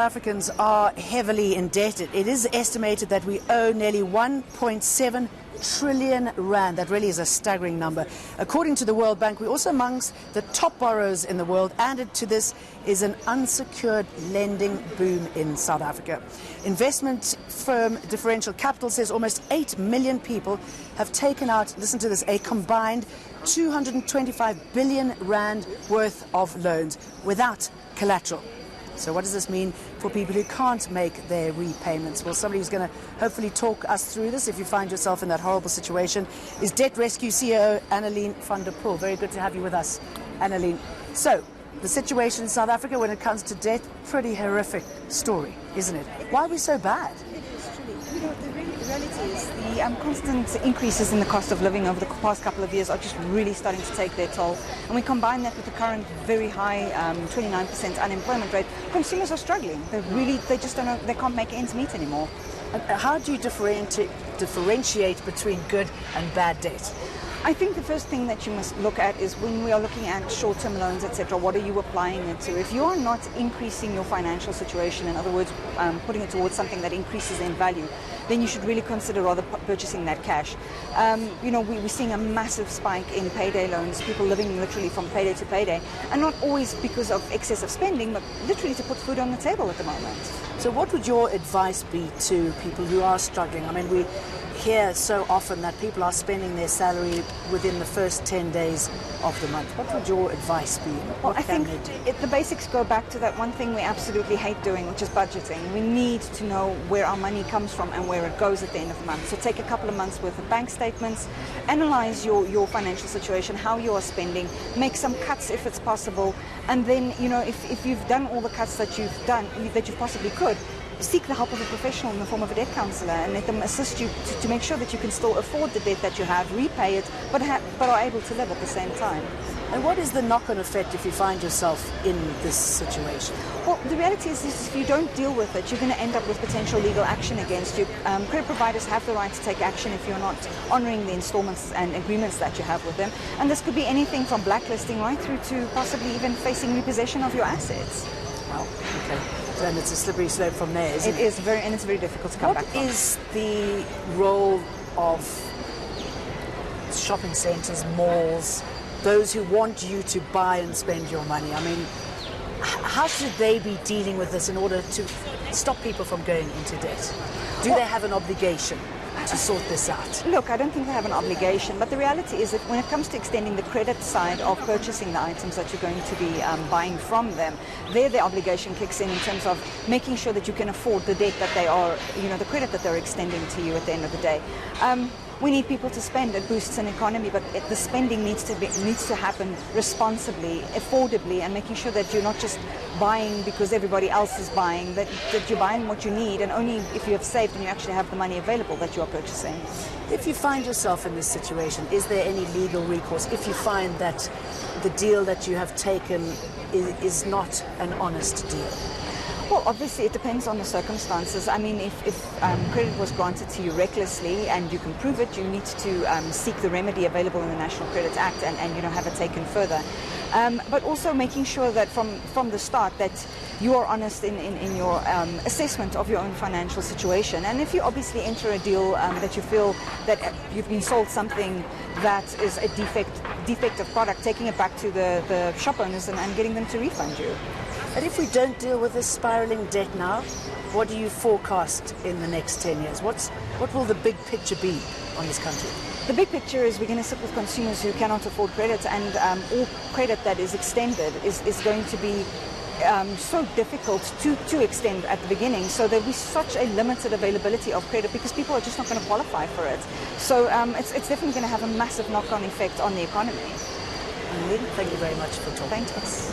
Africans are heavily indebted. It is estimated that we owe nearly 1.7 trillion rand. That really is a staggering number. According to the World Bank, we're also amongst the top borrowers in the world. Added to this is an unsecured lending boom in South Africa. Investment firm Differential Capital says almost 8 million people have taken out, listen to this, a combined 225 billion rand worth of loans without collateral. So what does this mean for people who can't make their repayments? Well, somebody who's going to hopefully talk us through this if you find yourself in that horrible situation is Debt Rescue CEO Annelien van der Poel. Very good to have you with us, Annelien. So, the situation in South Africa when it comes to debt, pretty horrific story, isn't it? Why are we so bad? It is truly. You know, the reality is the constant increases in the cost of living over the past couple of years are just really starting to take their toll. And we combine that with the current very high 29% unemployment rate. Consumers are struggling. They just don't know, they can't make ends meet anymore. And how do you differentiate between good and bad debt? I think the first thing that you must look at is when we are looking at short-term loans, etc., what are you applying it to? If you are not increasing your financial situation, in other words, putting it towards something that increases in value, then you should really consider rather purchasing that cash. You know, we're seeing a massive spike in payday loans, people living literally from payday to payday, and not always because of excessive spending, but literally to put food on the table at the moment. So what would your advice be to people who are struggling? I mean, we hear so often that people are spending their salary within the first 10 days of the month. What would your advice be? Well, I think the basics go back to that one thing we absolutely hate doing, which is budgeting. We need to know where our money comes from and where it goes at the end of the month. So take a couple of months worth of bank statements, analyze your financial situation, how you are spending, make some cuts if it's possible, and then, you know, if you've done all the cuts that you possibly could, seek the help of a professional in the form of a debt counsellor and let them assist you to make sure that you can still afford the debt that you have, repay it, but are able to live at the same time. And what is the knock-on effect if you find yourself in this situation? Well, the reality is if you don't deal with it, you're going to end up with potential legal action against you. Credit providers have the right to take action if you're not honouring the installments and agreements that you have with them. And this could be anything from blacklisting right through to possibly even facing repossession of your assets. Wow, okay. And it's a slippery slope from there, isn't it? It is and it's very difficult to come back from. What is the role of shopping centres, malls, those who want you to buy and spend your money? I mean, how should they be dealing with this in order to stop people from going into debt? Do they have an obligation to sort this out? Look, I don't think they have an obligation, but the reality is that when it comes to extending the credit side of purchasing the items that you're going to be buying from them, there the obligation kicks in terms of making sure that you can afford the debt that they are, you know, the credit that they're extending to you at the end of the day. We need people to spend. It boosts an economy, but the spending needs to happen responsibly, affordably, and making sure that you're not just buying because everybody else is buying, that you're buying what you need, and only if you have saved and you actually have the money available that you are purchasing. If you find yourself in this situation, is there any legal recourse if you find that the deal that you have taken is not an honest deal? Well, obviously it depends on the circumstances. I mean, if credit was granted to you recklessly and you can prove it, you need to seek the remedy available in the National Credit Act and you know, have it taken further. But also making sure that from the start that you are honest in your assessment of your own financial situation. And if you obviously enter a deal that you feel that you've been sold something that is a defective product, taking it back to the shop owners and getting them to refund you. And if we don't deal with this spiralling debt now, what do you forecast in the next 10 years? What will the big picture be on this country? The big picture is we're going to sit with consumers who cannot afford credit, and all credit that is extended is going to be so difficult to extend at the beginning. So there'll be such a limited availability of credit because people are just not going to qualify for it. So it's definitely going to have a massive knock-on effect on the economy. Annelien, thank you very much for talking to us.